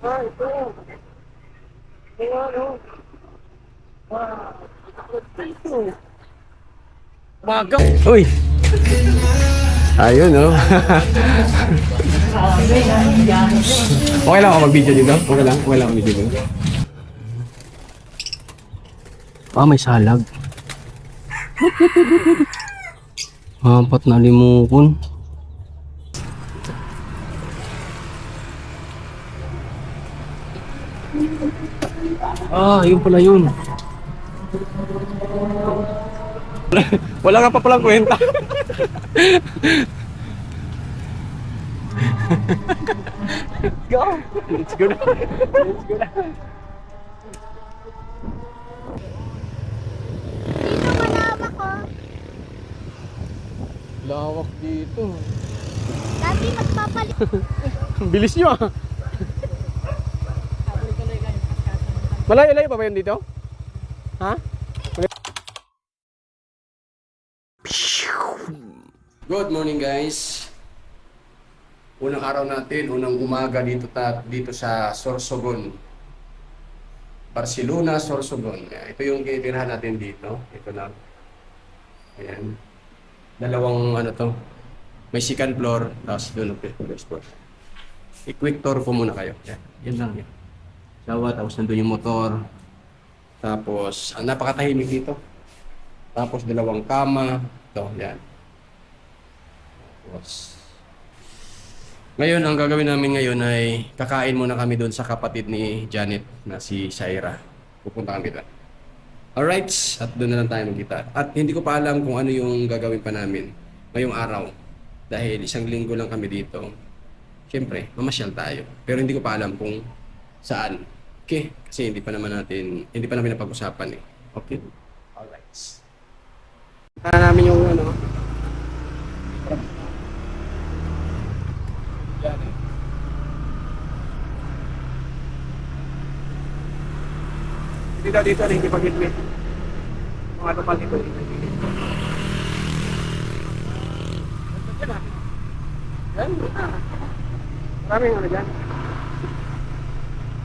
Ito. Yung ano. Ito. Umaga. Uy! Ayun, no? Okay lang ako mag-video dito? Okay lang ako mag-video dito? May salag. Apat na limukon. Yun pala yun. Wala ka pa palang kwenta. Let's go. Let's go na. Let's go na. Dito malawak ko. Lawak dito. Dati magpapalit. Bilis nyo ah. Malayo-layo pa ba yun dito? Ha? Good morning guys. Unang araw natin, unang umaga dito sa Sorsogon. Barcelona, Sorsogon. Ito yung titirahan natin dito. Ito na. Ayan. Dalawang ano to. May second floor, tapos doon ang first floor. I-quick tour ko muna kayo. Yan lang yan. Sawa, tapos nandun yung motor. Tapos, napakatahimik dito. Tapos dalawang kama. Ito, yan. Tapos, ngayon, ang gagawin namin ngayon ay kakain muna kami doon sa kapatid ni Janet na si Shaira. Pupunta kami doon. Alright, at doon na lang tayo magkita. At hindi ko pa alam kung ano yung gagawin pa namin ngayong araw. Dahil isang linggo lang kami dito. Siyempre, mamasyal tayo. Pero hindi ko pa alam kung saan. Okay? Kasi hindi pa namin napag-usapan eh. Okay? Alright. Tara namin yung ano. Yan eh. Dito hindi pag-hitwit. Mga tupal dito. Yan. Maraming ano dyan.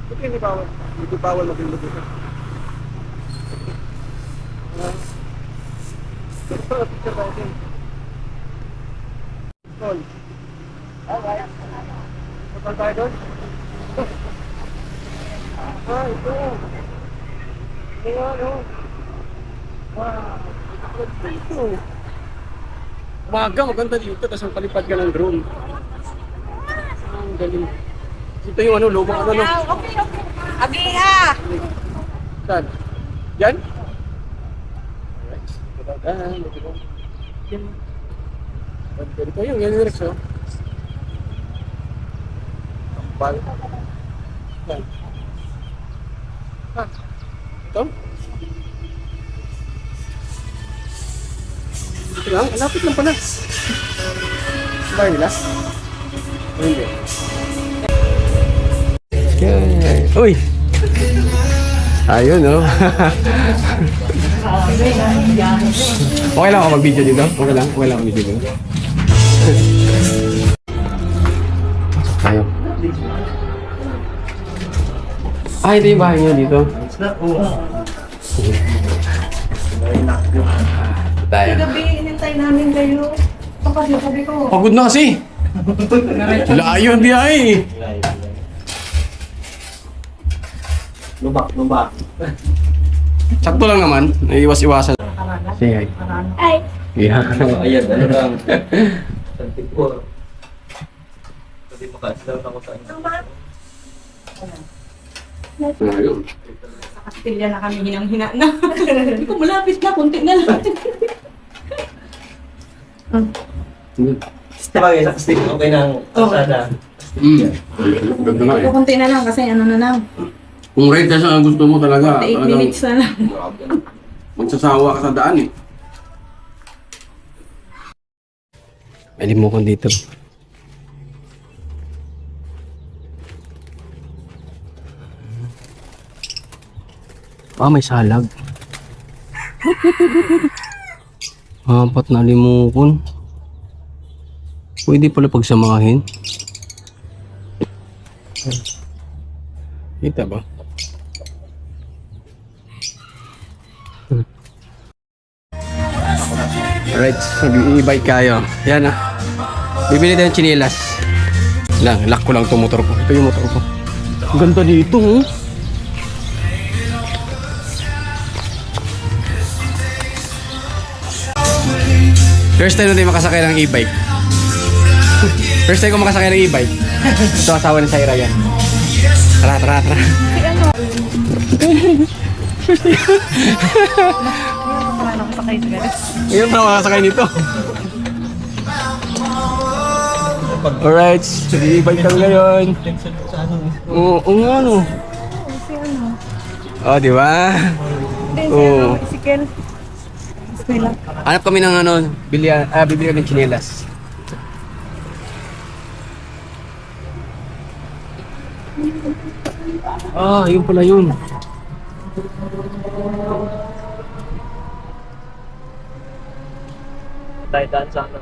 Ito hindi bawal. Hindi bawal mag-ilog dito. Ito, picture tayo din. Tol. Alright. Tol tayo doon. Ito. Ito ano. Ito. Umaga, maganda dito. Tapos ang palipad ka ng drone. Ang galing. Ito yung ano, lubang ano, no? Okay. Agiha! Saan? Yan? Yan. Ito yung yan yung Rex, oh. Kampal. Yan. Ito? Ito lang, lapit lang pala. Bahay nila? O hindi? Uy! Ayun, no? Okay lang ako mag-video dito? Okay lang ako mag-video dito? Tayo. Ito yung bahay niyo dito? Tayo. Gabi, inintay namin kayo. Sabi ko. Pagod na kasi! Layo ang biyahe! Lubak. Sakto lang naman, naiwas-iwasan. Say hi. Ay, Yeah. Ayan, ano lang. Santikor. Pwede makaslaw na ko sa inyo. Ayun. Sa Castilla na kami hinang-hina na. Hindi ko malapit na, kunti na lang. Sabagay sa kastig, okay na ang kasada. Ganda nga eh. Kunti na lang kasi ano na lang. Kung right kasi ang gusto mo talaga, 8 minutes na lang. magsasawa ka sa daan eh. May limukon dito. May salag. Apat na limukon. Pwede pala pagsamahin. Kita ba? Alright, mag-i-bike kayo. Yan ah. Bibili tayo ng chinilas. Lock ko lang itong motor ko. Ito yung motor ko. Ang ganda dito, oh. First time na tayo makasakay ng e-bike. First time ko makasakay ng e-bike. Ito asawa ni Syra yan. Tara, tara, tara. Ngayon pa makasakay nito. Alright, e-bike kami ngayon. Oo, nga no. Oh, di ba? Oo. Hanap kami ng ano, bibili kami ng tsinelas. Ah, yun pala yun. Tayo daan sa ano.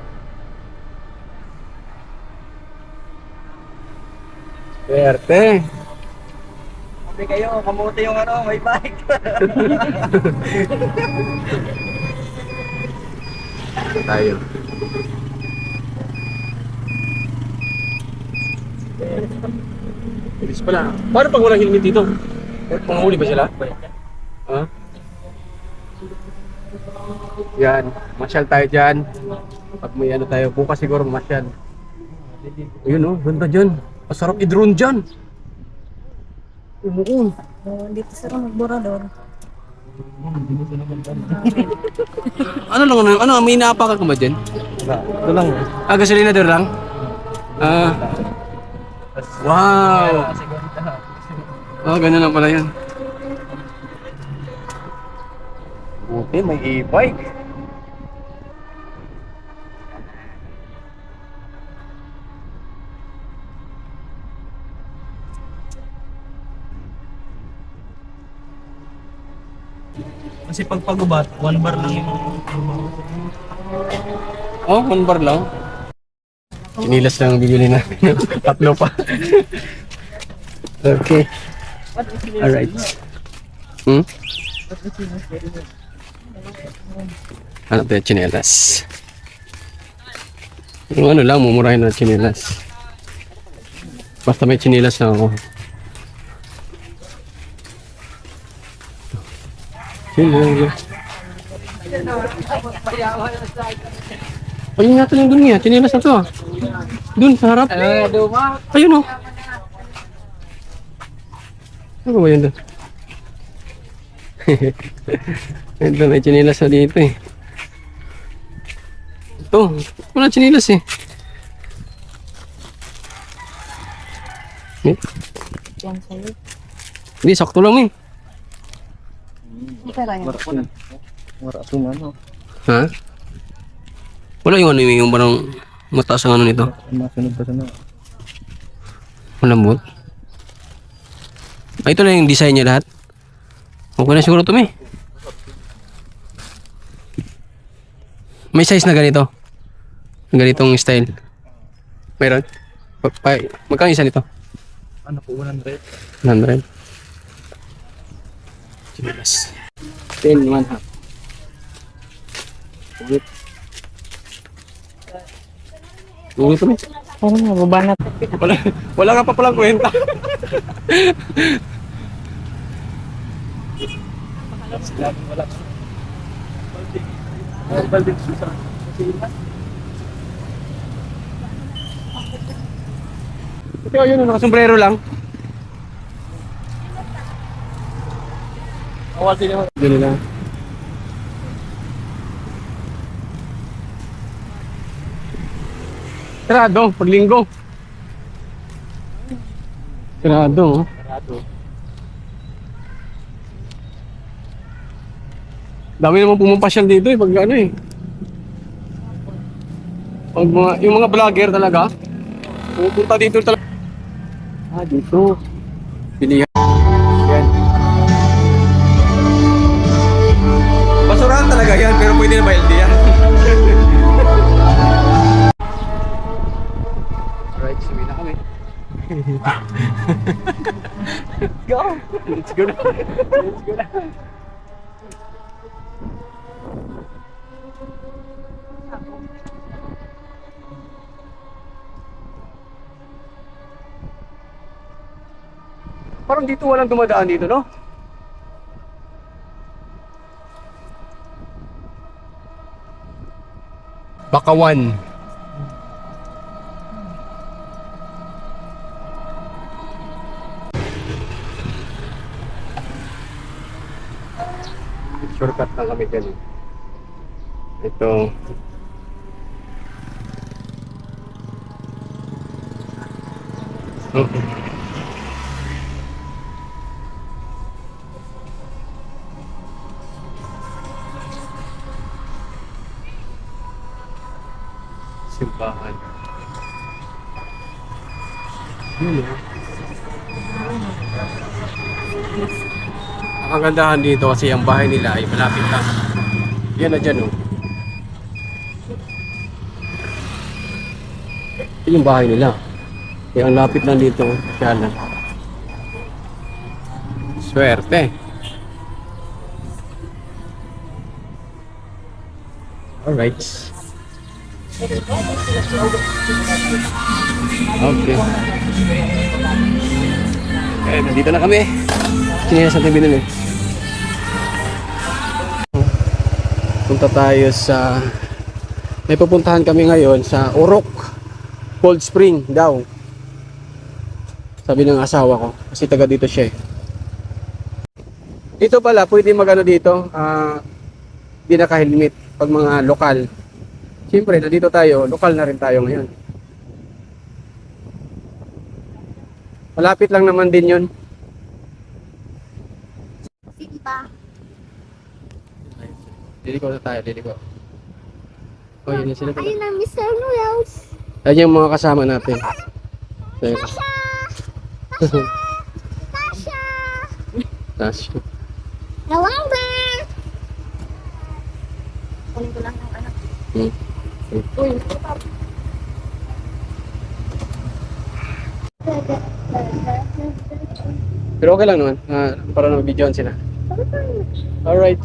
Swerte. Sabi kayo, kamuti yung ano, may bike. Tayo. Bilis pala. Paano pag walang helmet dito? Panghuli ba sila? Ha? Yan. Masyal tayo dyan. Pag may ano tayo, bukas siguro masyal. Ayun oh, ganda dyan. Masarap i-drone dyan. Oo. Dito sa magborador. Ano lang ano, may inaapakan ka ba dyan? Ito lang. Ah, gasolinador lang? Ah. Wow! Ah, ganun lang pala yan. Buti, may e-bike. Kasi pag pagubat, 1 bar lang yung... Oh, 1 bar lang. Chinilas lang ang bibili namin. Tatlo pa. Okay. Alright. Hanap tayo chinelas. Yung ano lang, mumurahin na chinelas. Basta may chinelas lang ako. Chinelas. Ayun nga ito yung dun nga, chinelas na to ah. Dun sa harap. Ayun oh. Ano ba yun doon? Ito, may chinilas na dito eh. Ito, wala chinilas eh. Yan sa'yo. Hindi, sakto lang eh. Pera yan. Maratong ano. Ha? Wala yung ano yung parang mataas ang ano nito. Masunod pa sana. Malambot. Ay, ito lang yung design niya lahat. Okay na siguro ito may. May size na ganito. Ganitong style. Meron? Magkano isa nito? Ano po, 100? 100. Chinelas. 10, 1 half. Ulit. Ulit kami. Parang nababa na. Wala ka pa palang kwenta. Ito yun, nakasombrero lang. Awal din ako. Ganun lang. Sarado, pag linggo. Sarado, oh. Dami naman pumapasyal dito eh, pag ano eh. Pag yung mga vlogger talaga, pupunta dito talaga. Ah, dito. Pilihan. Yan. Basurahan talaga yan, pero pwede na ba LD yan? Alright, suwi na kami. Go! Let's go na. Let's go na. Parang dito walang dumadaan dito, no? Bakawan. Shortcut lang kami dyan. Ito. Okay. Simbahan. Yun eh. Ang kagandahan dito kasi ang bahay nila ay malapit lang. Yan na dyan oh. Ito yung bahay nila. Kaya ang lapit lang dito. Kaya lang. Swerte. Alright. Okay. Eh, nandito na kami. Sinilas natin binili. Punta tayo sa... May pupuntahan kami ngayon sa Orok Cold Spring daw. Sabi ng asawa ko. Kasi taga dito siya eh. Dito pala, pwede magano dito. Di naka-helmet pag mga lokal. Siyempre, nandito tayo. Lokal na rin tayo ngayon. Malapit lang naman din yun. Simba. Liliko na tayo, liliko. Oh, yun yung sila pala. Ayun ang Mr. Noodles. Ayun yung mga kasama natin. Tasha! Tasha! Tasha. Nawangber! Kunin ko lang ng anak. Uy, pero okay lang naman. Para na videoan sila. Alright.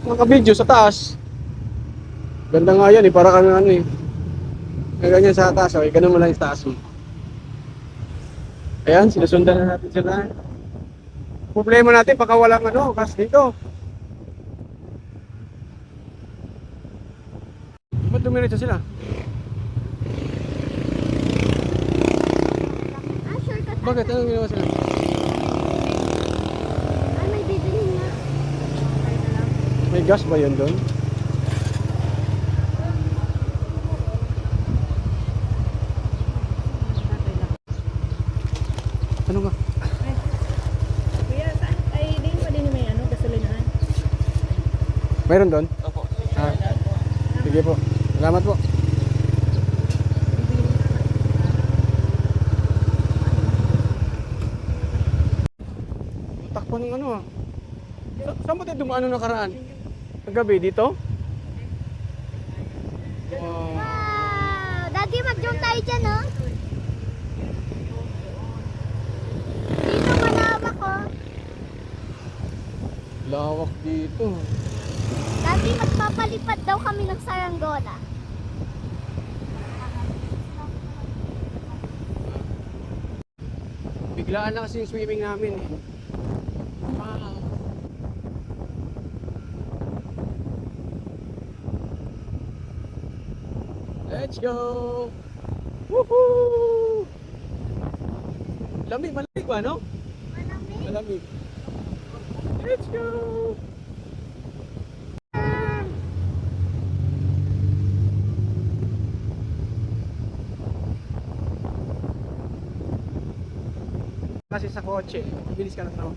Mga video sa taas. Ganda nga yan eh. Para kang ano eh. Ganyan sa taas. Okay, ganun mo lang yung taas mo. Ayan, sinusundan na natin sila. Problema natin baka walang ano, kas dito. Ba't dumiretso sila? shortcut. Bakit? Anong ginawa sila? Ay, may bibilhin na. Okay na lang. May gas ba yun doon? Ano nga? Kuya, saan? Ay, din pa din may ano, gasolinahan. Mayroon doon? Opo. Sige po. Salamat po. Takbo ng ano ah. Saan ba tayo dumaan nung nakaraan? Kagabi dito? Wow. Wow! Daddy, mag-jump tayo dyan, no? Dito malawak, oh. Lawak dito. Daddy, magpapalipad daw kami ng saranggola. Biglaan na kasi yung swimming namin eh. Wow. Let's go! Woohoo! Malamig ba, no? Malamig. Let's go! Kasi sa kotse, bilis ka na sa mga.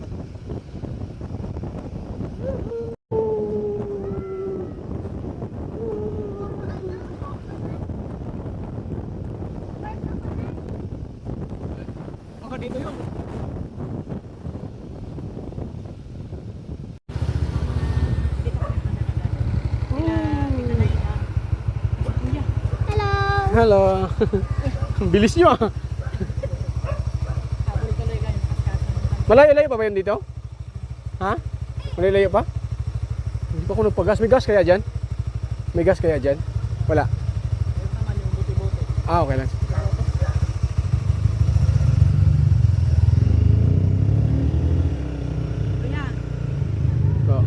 Baka dito yun. Hello! Hello! Ang bilis nyo ah! Malayo-layo pa ba yun dito? Ha? Malayo-layo pa? Hindi pa ako nagpagas. May gas kaya dyan? May gas kaya dyan? Wala. Ah, okay lang. So,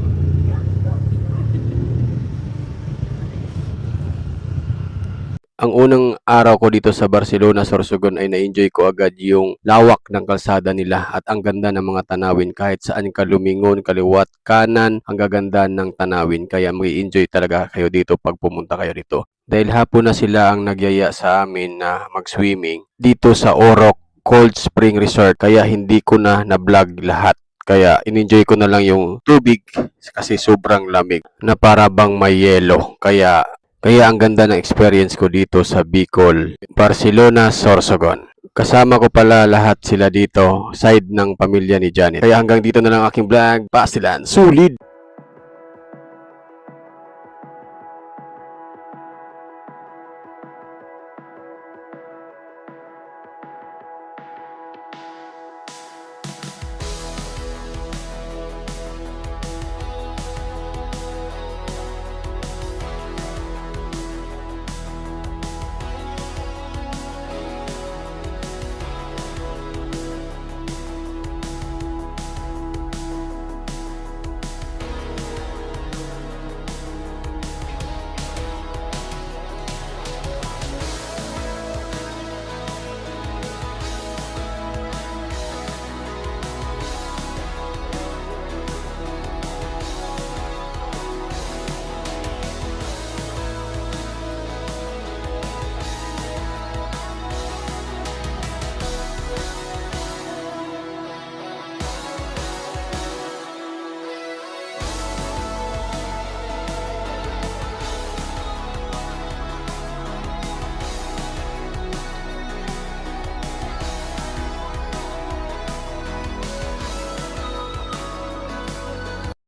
ang unang araw ko dito sa Barcelona, Sorsogon ay na-enjoy ko agad yung lawak ng kalsada nila at ang ganda ng mga tanawin kahit saan ka lumingon, kaliwat, kanan, ang gaganda ng tanawin kaya mag-enjoy talaga kayo dito pag pumunta kayo dito. Dahil hapon na sila ang nagyaya sa amin na mag-swimming dito sa Orok Cold Spring Resort kaya hindi ko na vlog lahat. Kaya in-enjoy ko na lang yung tubig kasi sobrang lamig na para bang may yelo. Kaya ang ganda ng experience ko dito sa Bicol, Barcelona, Sorsogon. Kasama ko pala lahat sila dito, side ng pamilya ni Janet. Kaya hanggang dito na lang aking vlog. Pasilan, sulit!